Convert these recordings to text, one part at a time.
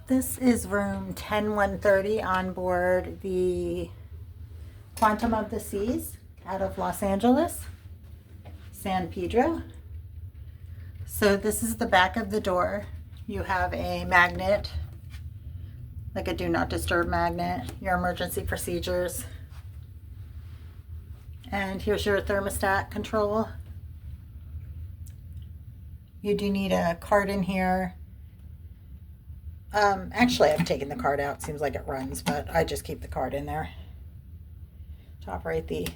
This is room 10130 on board the Quantum of the Seas out of Los Angeles, San Pedro. So this is the back of the door. You have a magnet, like a do not disturb magnet, your emergency procedures. And here's your thermostat control. You do need a card in here. Actually, I've taken the card out. Seems like it runs, but I just keep the card in there to operate the,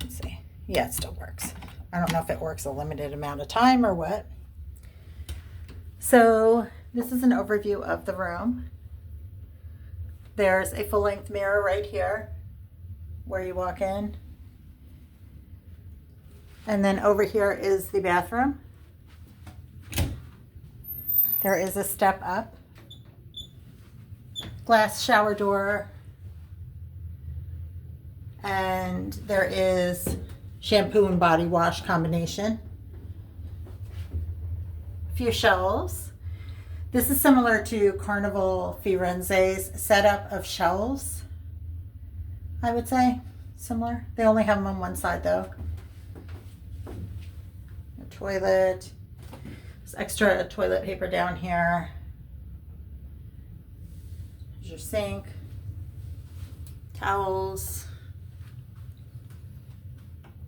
let's see. Yeah, it still works. I don't know if it works a limited amount of time or what. So this is an overview of the room. There's a full-length mirror right here where you walk in. And then over here is the bathroom. There is a step up, glass shower door, and there is shampoo and body wash combination. A few shelves. This is similar to Carnival Firenze's setup of shelves, I would say. Similar. They only have them on one side though. A toilet. Extra toilet paper down here. There's your sink, towels,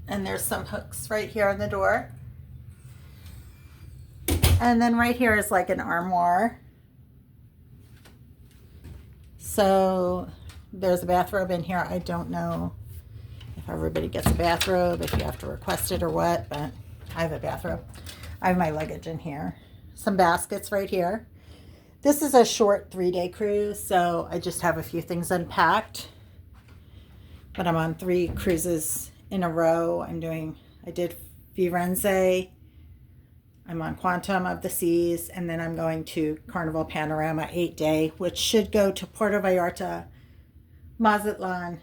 and there's some hooks right here on the door. And then right here is like an armoire. So there's a bathrobe in here. I don't know if everybody gets a bathrobe, if you have to request it or what, but I have a bathrobe. I have my luggage in here. Some baskets right here. This is a short 3-day cruise, so I just have a few things unpacked. But I'm on 3 cruises in a row. I did Firenze. I'm on Quantum of the Seas, and then I'm going to Carnival Panorama 8-day, which should go to Puerto Vallarta, Mazatlan,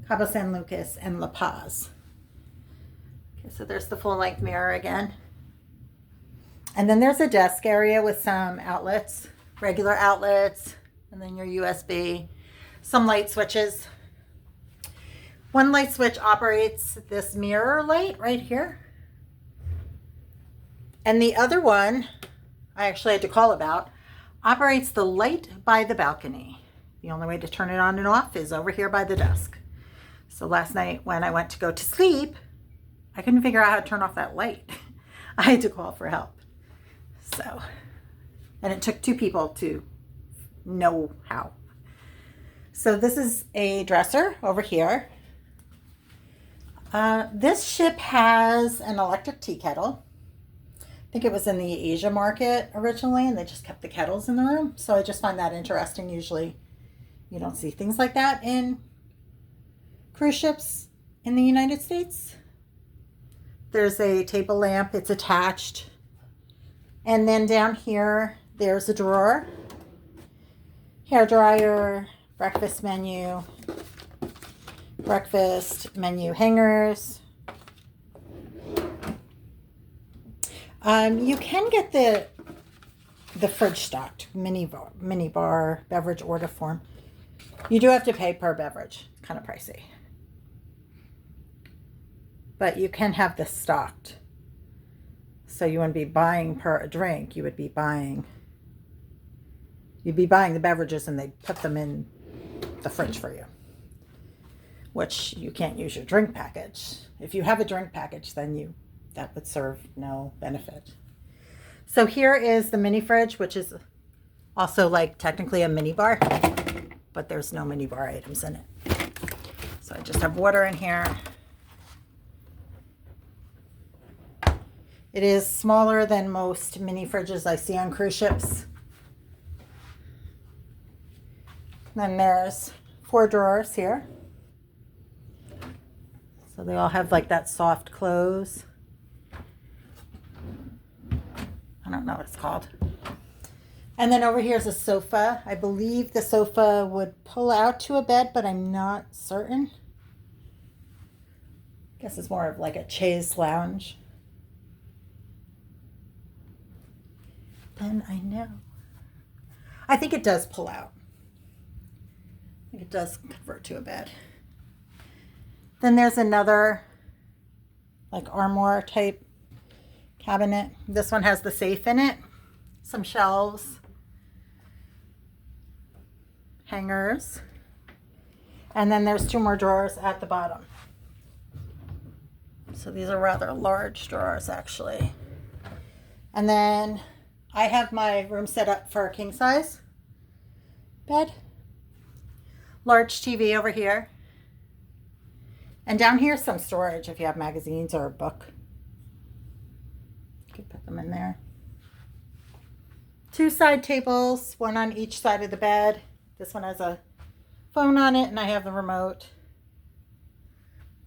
Cabo San Lucas, and La Paz. Okay, so there's the full-length mirror again. And then there's a desk area with some outlets, regular outlets, and then your USB, some light switches. One light switch operates this mirror light right here. And the other one, I actually had to call about, operates the light by the balcony. The only way to turn it on and off is over here by the desk. So last night when I went to go to sleep, I couldn't figure out how to turn off that light. I had to call for help. So, and it took 2 people to know how. So this is a dresser over here. This ship has an electric tea kettle. I think it was in the Asia market originally, and they just kept the kettles in the room. So I just find that interesting. Usually you don't see things like that in cruise ships in the United States. There's a table lamp. It's attached. And then down here, there's a drawer, hair dryer, breakfast menu hangers. You can get the fridge stocked mini bar beverage order form. You do have to pay per beverage. It's kind of pricey. But you can have this stocked. So you wouldn't be buying per drink. You'd be buying the beverages and they put them in the fridge for you. Which you can't use your drink package. If you have a drink package, then that would serve no benefit. So here is the mini fridge, which is also like technically a mini bar, but there's no mini bar items in it. So I just have water in here. It is smaller than most mini fridges I see on cruise ships. Then there's 4 drawers here. So they all have like that soft close. I don't know what it's called. And then over here is a sofa. I believe the sofa would pull out to a bed, but I'm not certain. I guess it's more of like a chaise lounge. Then I know. I think it does pull out. I think it does convert to a bed. Then there's another like armoire type cabinet. This one has the safe in it, some shelves, hangers, and then there's 2 more drawers at the bottom. So these are rather large drawers actually. And then I have my room set up for a king size bed. Large TV over here. And down here some storage if you have magazines or a book. You could put them in there. 2 side tables, one on each side of the bed. This one has a phone on it and I have the remote.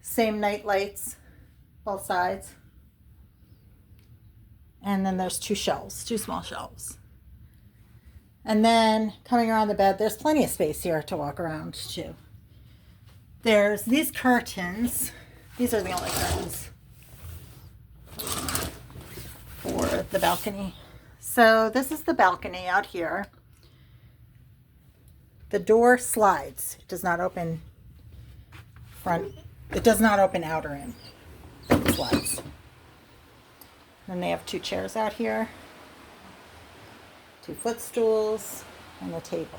Same night lights, both sides. And then there's 2 shelves, 2 small shelves. And then coming around the bed, there's plenty of space here to walk around too. There's these curtains. These are the only curtains for the balcony. So this is the balcony out here. The door slides. It does not open front. It does not open out or in. It slides. Then they have 2 chairs out here, 2 footstools, and a table.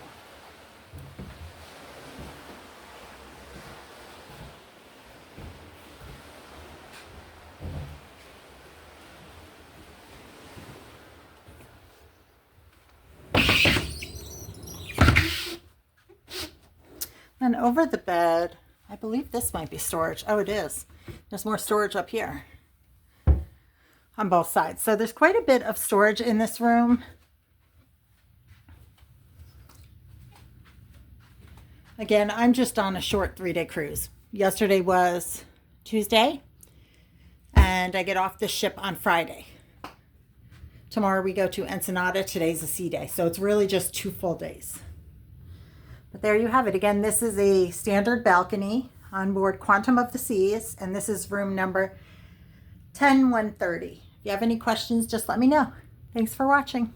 And over the bed, I believe this might be storage. Oh, it is. There's more storage up here on both sides. So there's quite a bit of storage in this room. Again, I'm just on a short 3-day cruise. Yesterday was Tuesday, and I get off the ship on Friday. Tomorrow we go to Ensenada. Today's a sea day. So it's really just 2 full days. But there you have it. Again, this is a standard balcony on board Quantum of the Seas, and this is room number 10130. If you have any questions, just let me know. Thanks for watching.